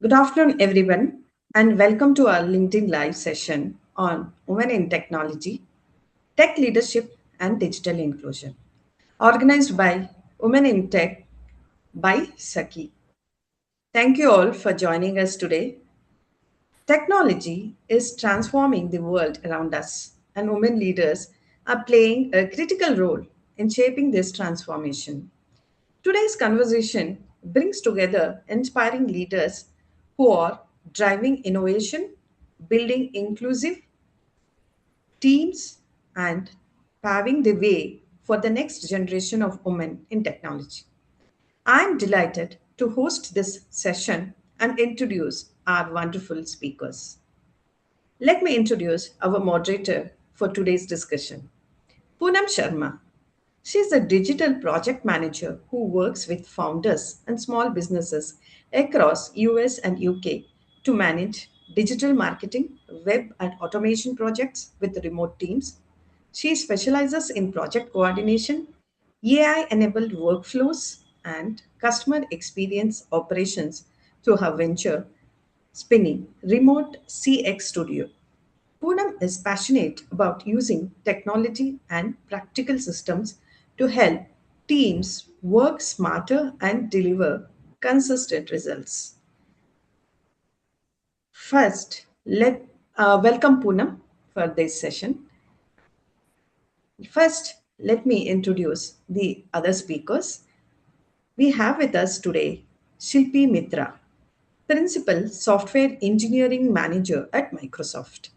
Good afternoon, everyone, and welcome to our LinkedIn Live session on Women in Technology, Tech Leadership, and Digital Inclusion, organized by Women in Tech by Sakkhi. Thank you all for joining us today. Technology is transforming the world around us, and women leaders are playing a critical role in shaping this transformation. Today's conversation brings together inspiring leaders who are driving innovation, building inclusive teams, and paving the way for the next generation of women in technology. I'm delighted to host this session and introduce our wonderful speakers. Let me introduce our moderator for today's discussion, Poonam Sharma. She is a digital project manager who works with founders and small businesses across US and UK to manage digital marketing, web and automation projects with remote teams. She specializes in project coordination, AI enabled workflows, and customer experience operations through her venture, Spinning Remote CX Studio. Poonam is passionate about using technology and practical systems to help teams work smarter and deliver consistent results. First, let welcome Poonam for this session. First, let me introduce the other speakers. We have with us today Shilpi Mitra, Principal Software Engineering Manager at Microsoft.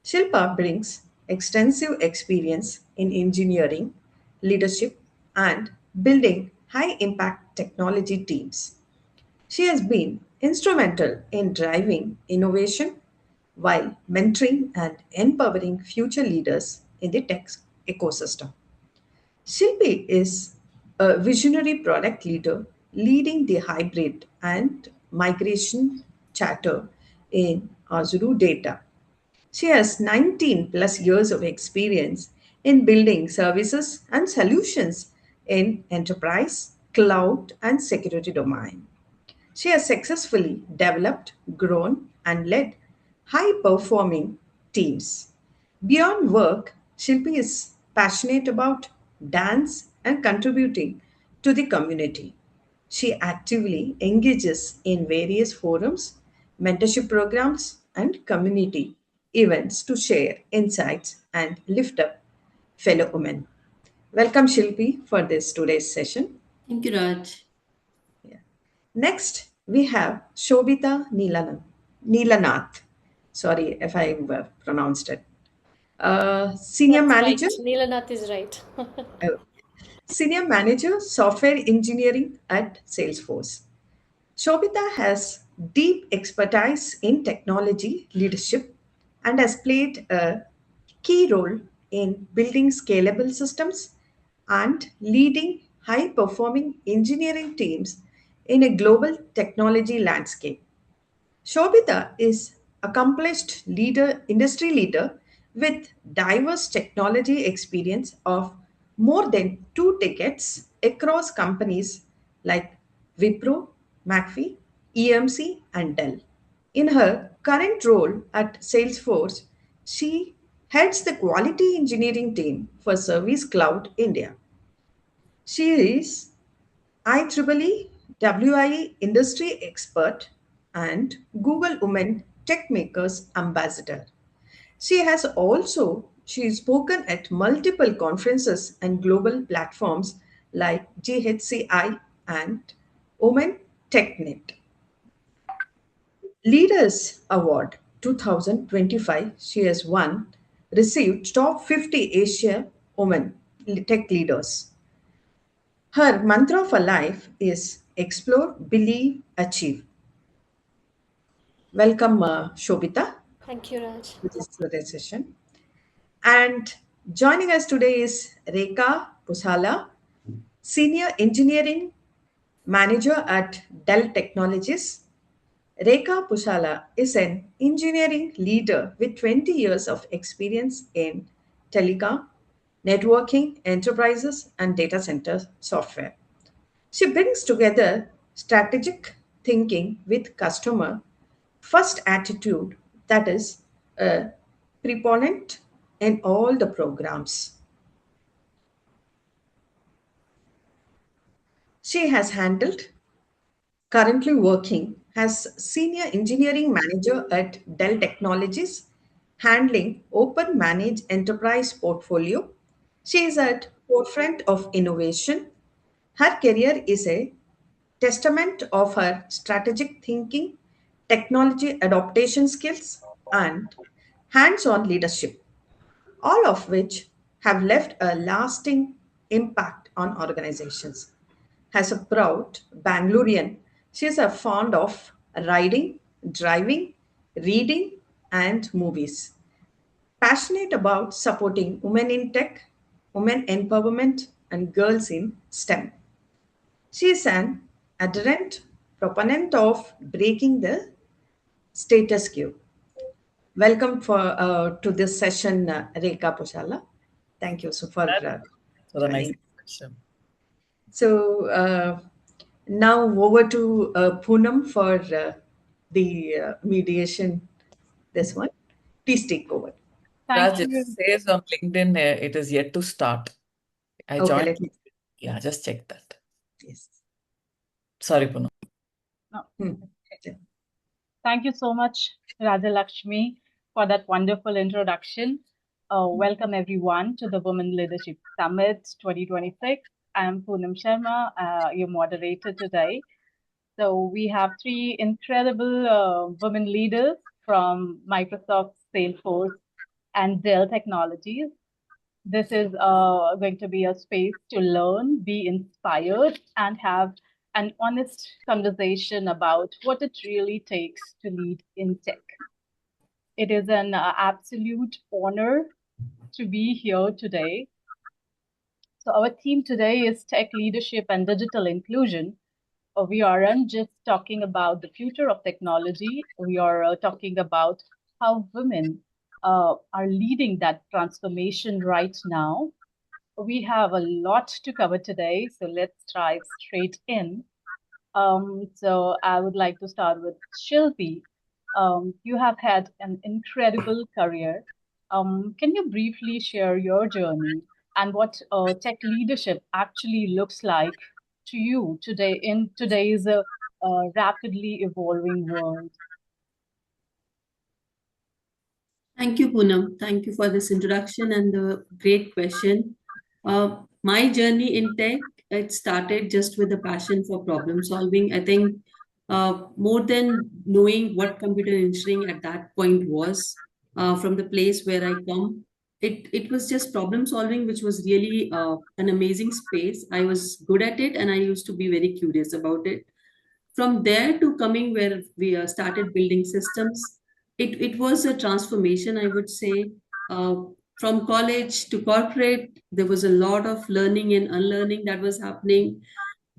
Shilpa brings extensive experience in engineering, leadership, and building high impact technology teams. She has been instrumental in driving innovation while mentoring and empowering future leaders in the tech ecosystem. Shilpi is a visionary product leader leading the hybrid and migration charter in Azure Data. She has 19 plus years of experience in building services and solutions in enterprise, cloud, and security domain. She has successfully developed, grown, and led high performing teams. Beyond work, Shilpi is passionate about dance and contributing to the community. She actively engages in various forums, mentorship programs, and community events to share insights and lift up fellow women. Welcome, Shilpi, for this today's session. Thank you, Raj. Next, we have Neelanath. Sorry if I pronounced it. Senior That's right. Manager, Neelanath is right. uh, Senior Manager, Software Engineering at Salesforce. Sobhitha has deep expertise in technology leadership and has played a key role in building scalable systems and leading high performing engineering teams in a global technology landscape. Shobita is accomplished leader, industry leader with diverse technology experience of more than 2 decades across companies like Wipro, McAfee, EMC, and Dell. In her current role at Salesforce, she heads the quality engineering team for Service Cloud India. She is IEEE WIE industry expert and Google Women Tech Makers Ambassador. She has spoken at multiple conferences and global platforms like GHCI and Women TechNet. Leaders Award 2025, she has received top 50 Asia Women Tech Leaders. Her mantra for life is explore, believe, achieve. Welcome, Shobita, Thank you, Raj. to this session. And joining us today is Rekha Poosala, Senior Engineering Manager at Dell Technologies. Rekha Poosala is an engineering leader with 20 years of experience in telecom, networking, enterprises, and data center software. She brings together strategic thinking with customer first attitude that is a preponderant in all the programs. She has handled currently working as senior engineering manager at Dell Technologies, handling open managed enterprise portfolio. She is at forefront of innovation. Her career is a testament of her strategic thinking, technology adaptation skills, and hands-on leadership, all of which have left a lasting impact on organizations. As a proud Bangalorean, she is a fond of riding, driving, reading, and movies. Passionate about supporting women in tech, women empowerment, and girls in STEM. She is an adherent proponent of breaking the status quo. Welcome to this session, Rekha Poosala. Thank you so for For the nice joining. question. So now over to Poonam for the mediation. This one, please take over. Thank Raj, it you. says on LinkedIn it is yet to start. I Okay, joined. let me. Yeah, just check that. Yes. Sorry, Poonam. No. Hmm. Thank you so much, Rajalakshmi, for that wonderful introduction. Welcome, everyone, to the Women Leadership Summit 2026. I'm Poonam Sharma, your moderator today. So, we have three incredible women leaders from Microsoft, Salesforce, and Dell Technologies. This is going to be a space to learn, be inspired, and have an honest conversation about what it really takes to lead in tech. It is an absolute honor to be here today. So, our theme today is tech leadership and digital inclusion. We aren't just talking about the future of technology, we are talking about how women are leading that transformation right now. We have a lot to cover today, so let's dive straight in. So I would like to start with Shilpi. You have had an incredible career. Can you briefly share your journey and what tech leadership actually looks like to you today in today's rapidly evolving world? Thank you, Poonam. Thank you for this introduction and the great question. My journey in tech, it started just with a passion for problem solving. I think more than knowing what computer engineering at that point was, from the place where I come, it was just problem solving, which was really an amazing space. I was good at it and I used to be very curious about it. From there to coming where we started building systems, it was a transformation, I would say. uh, from college to corporate, there was a lot of learning and unlearning that was happening.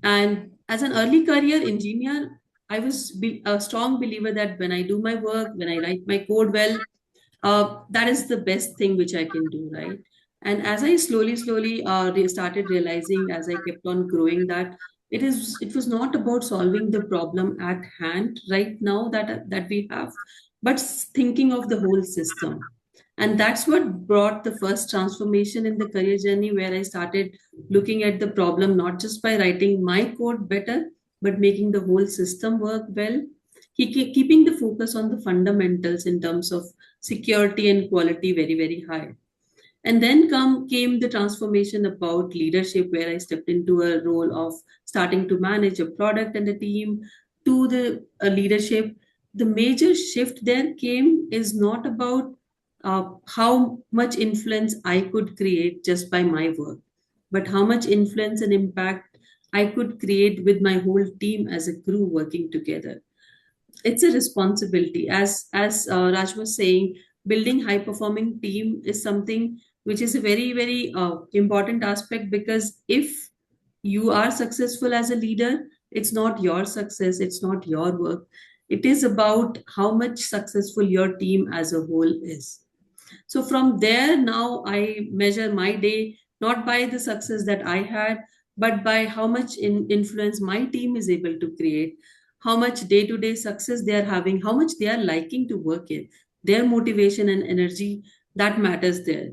And as an early career engineer, I was a strong believer that when I do my work, when I write my code well, that is the best thing which I can do, right? And as I slowly started realizing as I kept on growing that it was not about solving the problem at hand right now that we have, but thinking of the whole system. And that's what brought the first transformation in the career journey, where I started looking at the problem not just by writing my code better, but making the whole system work well, keeping the focus on the fundamentals in terms of security and quality very high. And then came the transformation about leadership, where I stepped into a role of starting to manage a product and a team to the leadership. The major shift there came is not about how much influence I could create just by my work, but how much influence and impact I could create with my whole team as a crew working together. It's a responsibility, as Raj was saying. Building high performing team is something which is a very important aspect, because if you are successful as a leader, it's not your success, it's not your work, it is about how much successful your team as a whole is. So from there, now I measure my day not by the success that I had, but by how much influence my team is able to create, how much day-to-day success they are having, how much they are liking to work in, their motivation and energy, that matters there.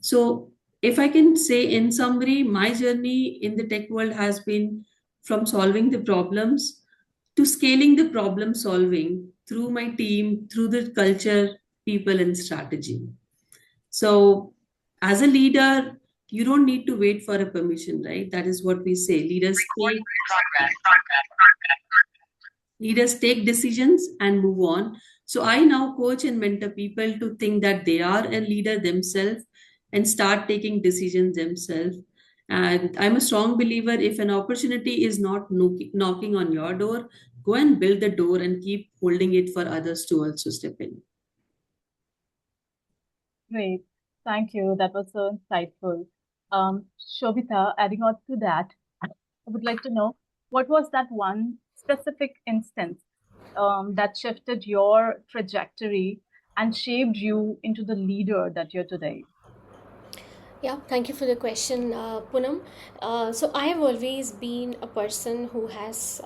So if I can say in summary, my journey in the tech world has been from solving the problems to scaling the problem solving through my team, through the culture, people, and strategy. So, as a leader, you don't need to wait for a permission, right? That is what we say. Leaders take decisions and move on. So I now coach and mentor people to think that they are a leader themselves and start taking decisions themselves. And I'm a strong believer, if an opportunity is not knocking on your door, go and build the door and keep holding it for others to also step in. Great. Thank you. That was so insightful. Shobhita, adding on to that, I would like to know what was that one specific instance that shifted your trajectory and shaped you into the leader that you're today? Yeah, thank you for the question, Poonam. So I have always been a person who has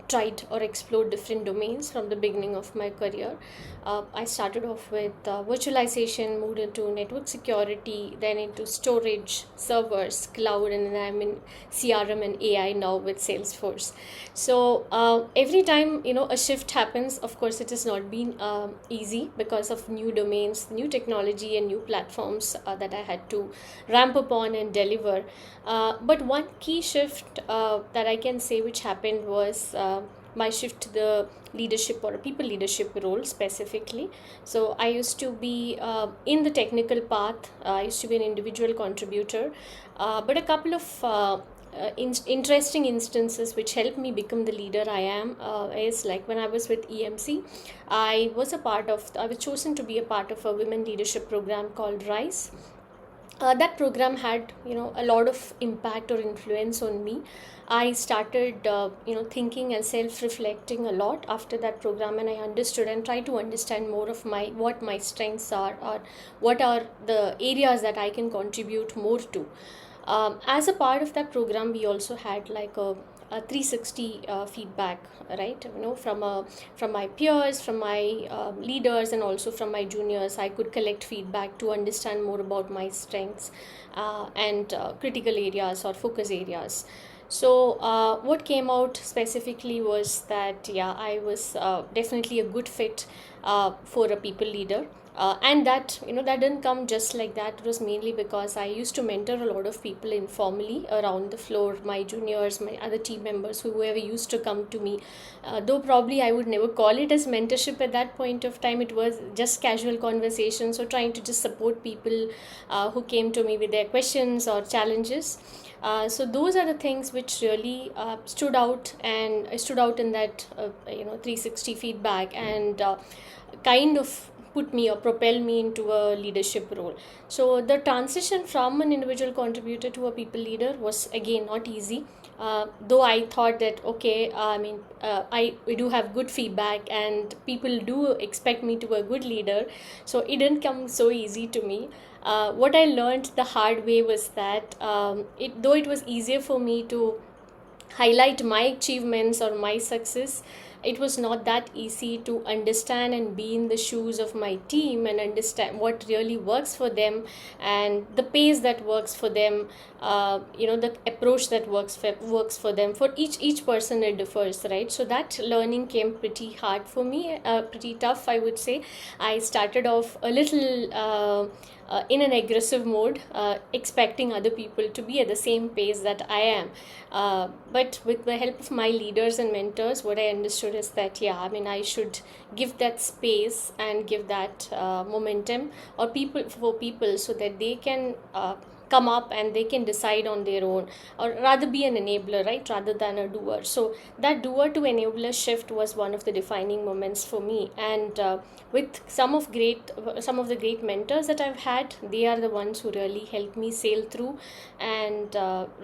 tried or explored different domains from the beginning of my career. I started off with virtualization, moved into network security, then into storage, servers, cloud, and then I'm in CRM and AI now with Salesforce. So every time a shift happens, of course, it has not been easy because of new domains, new technology, and new platforms that I had to ramp up on and deliver. But one key shift that I can say which happened was my shift to the leadership or a people leadership role specifically. So I used to be in the technical path. I used to be an individual contributor, but a couple of interesting instances which helped me become the leader I am is like when I was with EMC, I was chosen to be a part of a women leadership program called RISE. That program had a lot of impact or influence on me. I started thinking and self-reflecting a lot after that program, and I understood and tried to understand more of what my strengths are, or what are the areas that I can contribute more to. As a part of that program, we also had like a 360 feedback, right? From my peers, from my leaders, and also from my juniors. I could collect feedback to understand more about my strengths and critical areas or focus areas. So what came out specifically was that I was definitely a good fit for a people leader. And that didn't come just like that. It was mainly because I used to mentor a lot of people informally around the floor, my juniors, my other team members, whoever used to come to me. Though probably I would never call it as mentorship at that point of time. It was just casual conversation, so trying to just support people who came to me with their questions or challenges. So those are the things which really stood out, and I stood out in that 360 feedback, and kind of put me or propel me into a leadership role. So the transition from an individual contributor to a people leader was again not easy. Though I thought that okay, we do have good feedback and people do expect me to be a good leader, so it didn't come so easy to me. What I learned the hard way was that though it was easier for me to highlight my achievements or my success, it was not that easy to understand and be in the shoes of my team and understand what really works for them, and the pace that works for them, the approach that works for them. For each person it differs, right? So that learning came pretty hard for me, pretty tough, I would say. I started off a little in an aggressive mode, expecting other people to be at the same pace that I am. But with the help of my leaders and mentors, what I understood is that I should give that space and give that momentum or people so that they can come up and they can decide on their own, or rather be an enabler, right, rather than a doer. So that doer to enabler shift was one of the defining moments for me. And with some of the great mentors that I've had, they are the ones who really helped me sail through. And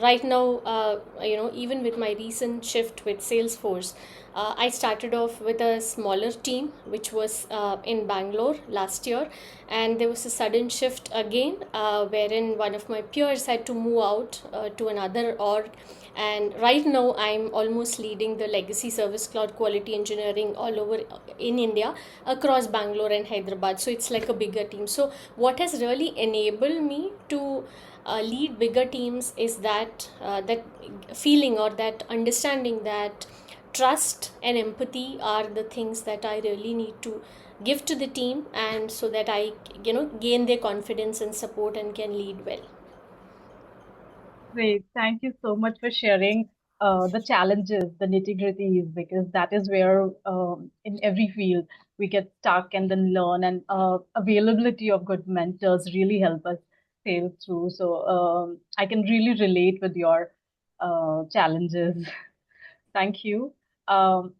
right now, even with my recent shift with Salesforce, I started off with a smaller team, which was in Bangalore last year, and there was a sudden shift again, wherein one of my peers had to move out to another org. And right now, I'm almost leading the legacy service cloud quality engineering all over in India, across Bangalore and Hyderabad. So it's like a bigger team. So what has really enabled me to lead bigger teams is that feeling or that understanding that trust and empathy are the things that I really need to give to the team, and so that I gain their confidence and support and can lead well. Great. Thank you so much for sharing the challenges, the nitty-gritties, because that is where in every field we get stuck and then learn, and availability of good mentors really help us sail through. So I can really relate with your challenges. Thank you. So,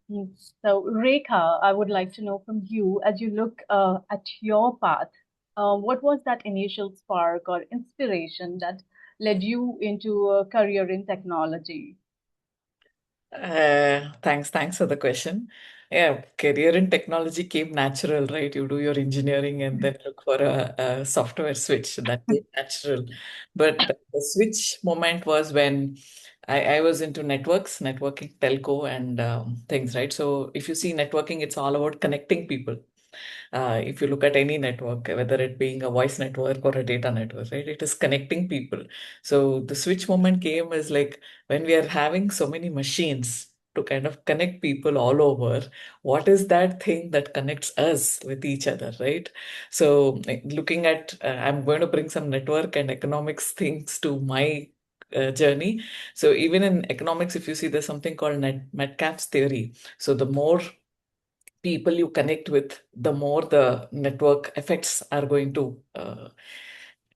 Rekha, I would like to know from you, as you look at your path, what was that initial spark or inspiration that led you into a career in technology? Thanks for the question. Yeah, career in technology came natural, right? You do your engineering and then look for a software switch. That came natural. But the switch moment was when I was into networking, telco, and things, right? So if you see networking, it's all about connecting people. If you look at any network, whether it being a voice network or a data network, right, it is connecting people. So the switch moment came as like when we are having so many machines to kind of connect people all over, what is that thing that connects us with each other, right? So looking at, I'm going to bring some network and economics things to my journey. So even in economics, if you see, there's something called Metcalfe's theory. So the more people you connect with, the more the network effects are going to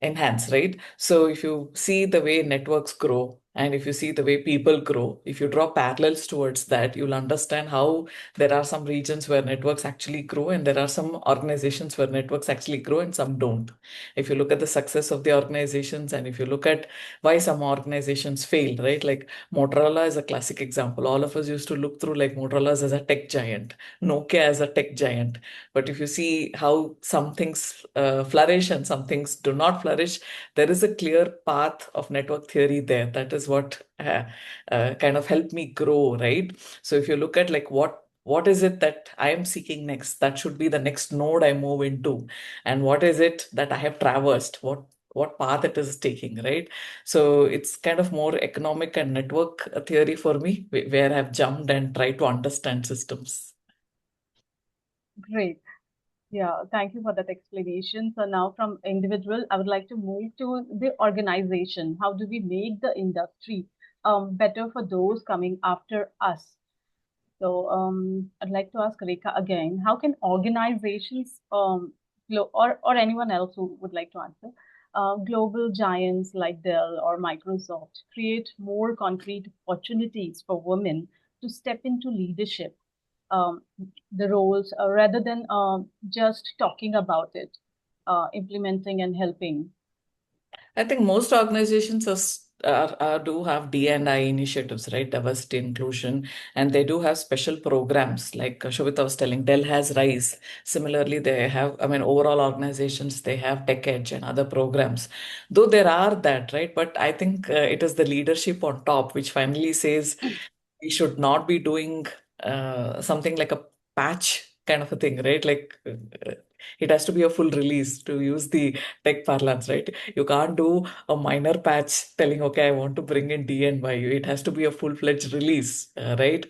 enhance, right? So if you see the way networks grow and if you see the way people grow, if you draw parallels towards that, you'll understand how there are some regions where networks actually grow and there are some organizations where networks actually grow and some don't. If you look at the success of the organizations and if you look at why some organizations fail, right? Like Motorola is a classic example. All of us used to look through like Motorola as a tech giant, Nokia as a tech giant. But if you see how some things flourish and some things do not flourish, there is a clear path of network theory there. That is what kind of helped me grow, right? So if you look at like what is it that I am seeking next? That should be the next node I move into. And what is it that I have traversed? What path it is taking, right? So it's kind of more economic and network theory for me, where I've jumped and tried to understand systems. Great. Yeah, thank you for that explanation. So now from individual, I would like to move to the organization. How do we make the industry better for those coming after us? So I'd like to ask Rekha again, how can organizations or anyone else who would like to answer, global giants like Dell or Microsoft create more concrete opportunities for women to step into leadership, um, the roles, rather than just talking about it, implementing and helping? I think most organizations do have D&I initiatives, right? Diversity, inclusion, and they do have special programs. Like Shobhitha was telling, Dell has Rise. Similarly, they have, I mean, overall organizations, they have Tech Edge and other programs. Though there are that, right? But I think it is the leadership on top which finally says we should not be doing something like a patch kind of a thing, right? Like it has to be a full release, to use the tech parlance, right? You can't do a minor patch telling, okay, I want to bring in D and Y. It has to be a full-fledged release, right?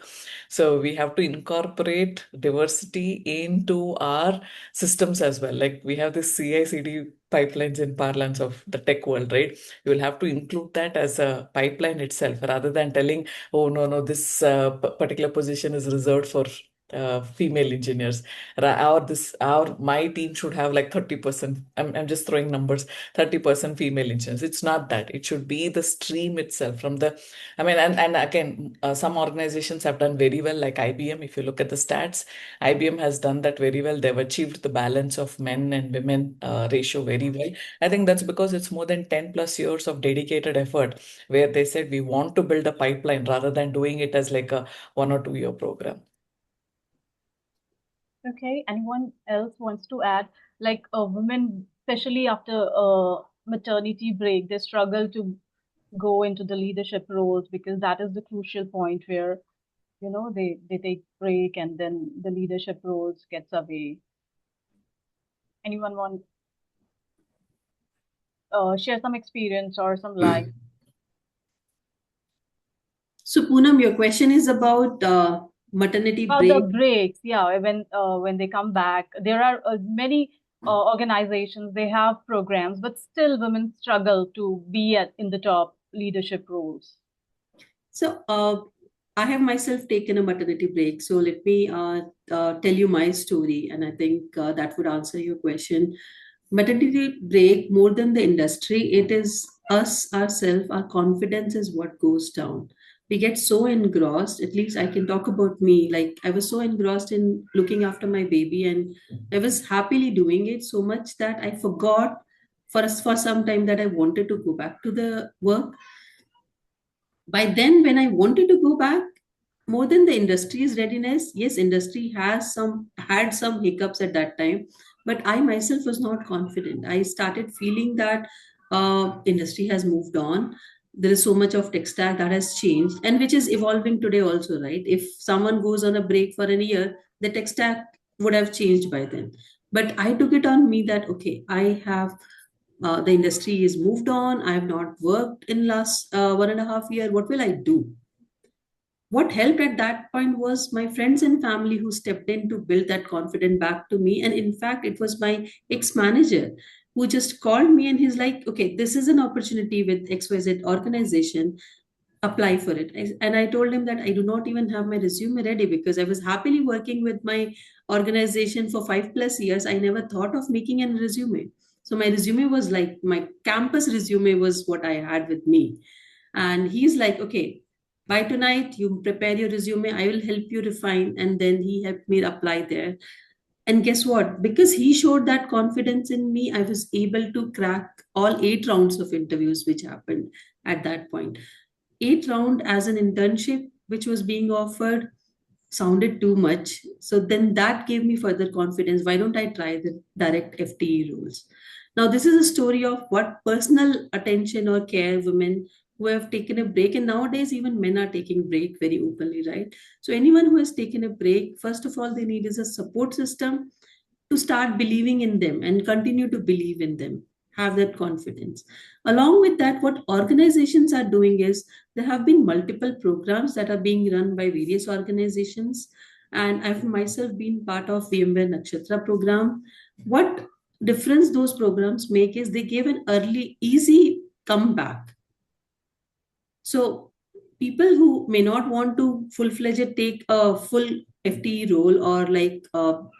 So we have to incorporate diversity into our systems as well. Like we have this CI/CD pipelines in parlance of the tech world, right? You will have to include that as a pipeline itself rather than telling, oh no, this particular position is reserved for female engineers. Or this, our my team should have like 30%. I'm just throwing numbers, 30% female engineers. It's not that. It should be the stream itself from the, I mean, and again, some organizations have done very well, like IBM. If you look at the stats, IBM has done that very well. They've achieved the balance of men and women ratio very well. I think that's because it's more than 10 plus years of dedicated effort where they said we want to build a pipeline rather than doing it as like a 1 or 2 year program. Okay, anyone else wants to add? Like women, especially after maternity break, they struggle to go into the leadership roles because that is the crucial point where they take break and then the leadership roles gets away. Anyone want share some experience or some light So, Poonam, your question is about maternity about the break. breaks? Yeah, when they come back, there are many organizations, they have programs, but still women struggle to be in the top leadership roles. So, I have myself taken a maternity break. So, let me tell you my story, and I think that would answer your question. Maternity break, more than the industry, it is us ourselves, our confidence is what goes down. We get so engrossed, at least I can talk about me. Like, I was so engrossed in looking after my baby, and I was happily doing it so much that I forgot for some time that I wanted to go back to the work. By then, when I wanted to go back, more than the industry's readiness, yes, industry has some had some hiccups at that time, but I myself was not confident. I started feeling that industry has moved on. There is so much of tech stack that has changed, and which is evolving today also, right? If someone goes on a break for a year, the tech stack would have changed by then. But I took it on me that okay, I have the industry is moved on. I have not worked in last 1.5 year. What will I do? What helped at that point was my friends and family who stepped in to build that confidence back to me. And in fact, it was my ex-manager who just called me and he's like, okay, this is an opportunity with XYZ organization, apply for it. And I told him that I do not even have my resume ready because I was happily working with my organization for 5+ years. I never thought of making a resume. So my resume was like my campus resume was what I had with me. And he's like, okay, by tonight, you prepare your resume. I will help you refine. And then he helped me apply there. And guess what? Because he showed that confidence in me, I was able to crack all 8 rounds of interviews which happened at that point. 8 round as an internship, which was being offered, sounded too much. So then that gave me further confidence. Why don't I try the direct FTE rules? Now, this is a story of what personal attention or care women who have taken a break, and nowadays even men are taking break very openly, right? So anyone who has taken a break, first of all, they need is a support system to start believing in them and continue to believe in them, have that confidence. Along with that, what organizations are doing is there have been multiple programs that are being run by various organizations, and I've myself been part of VMware Nakshatra program. What difference those programs make is they give an early easy comeback. So people who may not want to full-fledged take a full FTE role, or like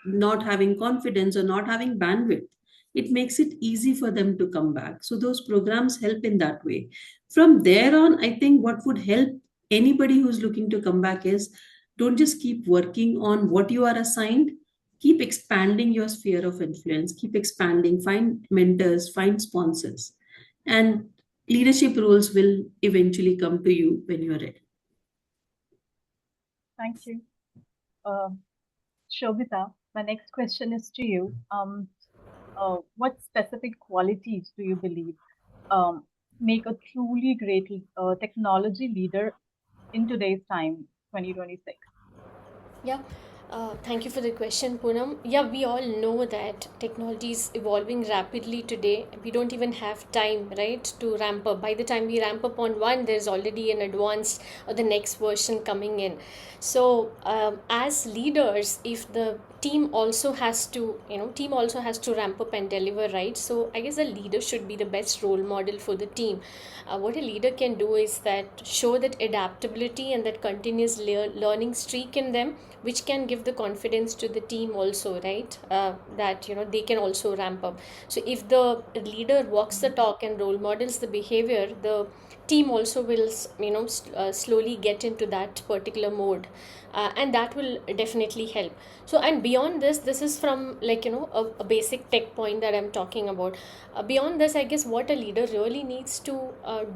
not having confidence or not having bandwidth, it makes it easy for them to come back. So those programs help in that way. From there on, I think what would help anybody who's looking to come back is don't just keep working on what you are assigned. Keep expanding your sphere of influence. Keep expanding. Find mentors. Find sponsors. And leadership roles will eventually come to you when you're ready. Thank you. Uh, Shobhita, my next question is to you. What specific qualities do you believe um, make a truly great technology leader in today's time, 2026? Yeah, thank you for the question, Poonam. Yeah, we all know that technology is evolving rapidly today. We don't even have time, right, to ramp up. By the time we ramp up on one, there's already an advanced or the next version coming in. So, as leaders, if the team also has to ramp up and deliver, right? So I guess the leader should be the best role model for the team. What a leader can do is that show that adaptability and that continuous learning streak in them, which can give the confidence to the team also, right? That they can also ramp up. So if the leader walks the talk and role models the behavior, the team also will slowly get into that particular mode, and that will definitely help. So, and beyond this is from, like, a basic tech point that I'm talking about. Beyond this, I guess what a leader really needs to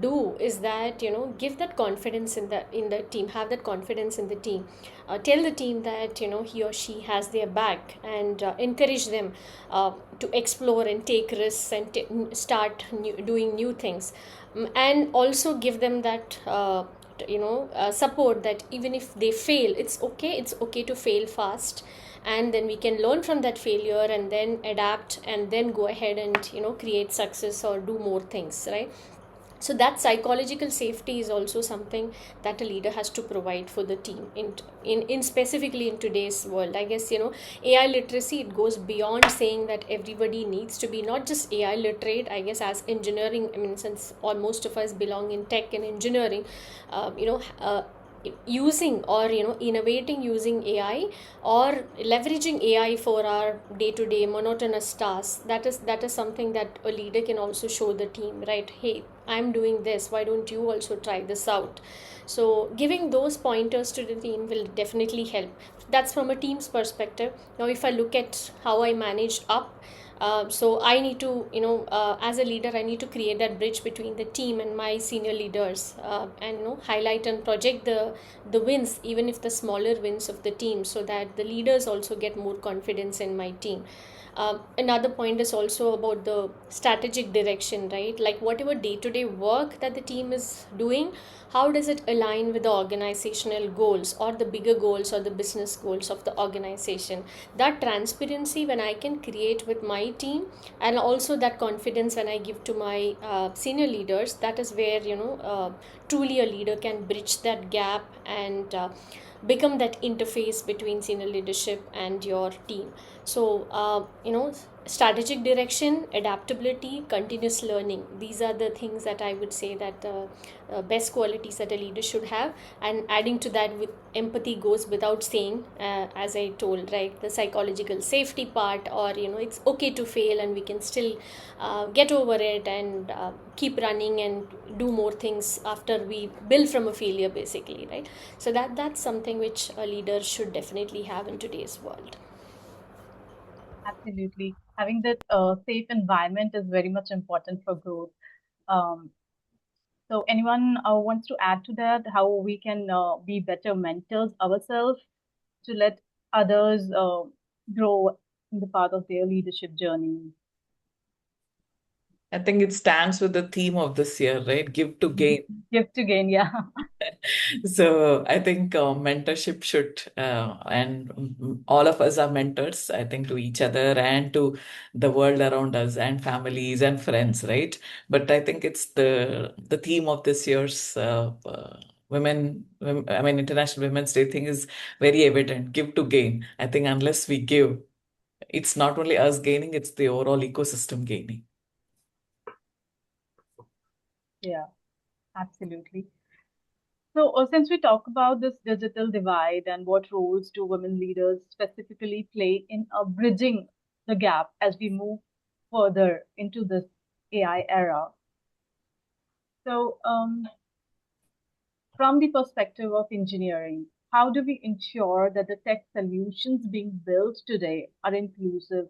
do is that, give that confidence in the team, have that confidence in the team, tell the team that, he or she has their back, and encourage them to explore and take risks and start doing new things. And also give them that support, that even if they fail, it's okay to fail fast, and then we can learn from that failure and then adapt and then go ahead and create success or do more things, right? So that psychological safety is also something that a leader has to provide for the team in specifically in today's world. I guess, AI literacy, it goes beyond saying that everybody needs to be not just AI literate. I guess as engineering, I mean, since all most of us belong in tech and engineering, using or innovating using AI, or leveraging AI for our day-to-day monotonous tasks, that is something that a leader can also show the team, right? Hey, I'm doing this, why don't you also try this out? So giving those pointers to the team will definitely help. That's from a team's perspective. Now if I look at how I manage up, so I need to, as a leader, I need to create that bridge between the team and my senior leaders, and highlight and project the wins, even if the smaller wins of the team, so that the leaders also get more confidence in my team. Another point is also about the strategic direction, right? Like whatever day-to-day work that the team is doing, how does it align with the organizational goals or the bigger goals or the business goals of the organization? That transparency when I can create with my team, and also that confidence when I give to my senior leaders, that is where truly a leader can bridge that gap and become that interface between senior leadership and your team. So strategic direction, adaptability, continuous learning, these are the things that I would say that best qualities that a leader should have. And adding to that, with empathy goes without saying, as I told, right, the psychological safety part, or it's okay to fail and we can still get over it and keep running and do more things after we build from a failure, basically, right? So that's something which a leader should definitely have in today's world. Absolutely. Having that safe environment is very much important for growth. Um, so anyone wants to add to that, how we can be better mentors ourselves to let others grow in the path of their leadership journey? I think it stands with the theme of this year, right? Give to gain. Give to gain, yeah. So I think mentorship should, and all of us are mentors, I think, to each other and to the world around us and families and friends, right? But I think it's the theme of this year's I mean, International Women's Day thing is very evident. Give to gain. I think unless we give, it's not only us gaining, it's the overall ecosystem gaining. Yeah, absolutely. So, since we talk about this digital divide and what roles do women leaders specifically play in bridging the gap as we move further into this AI era? So, from the perspective of engineering, how do we ensure that the tech solutions being built today are inclusive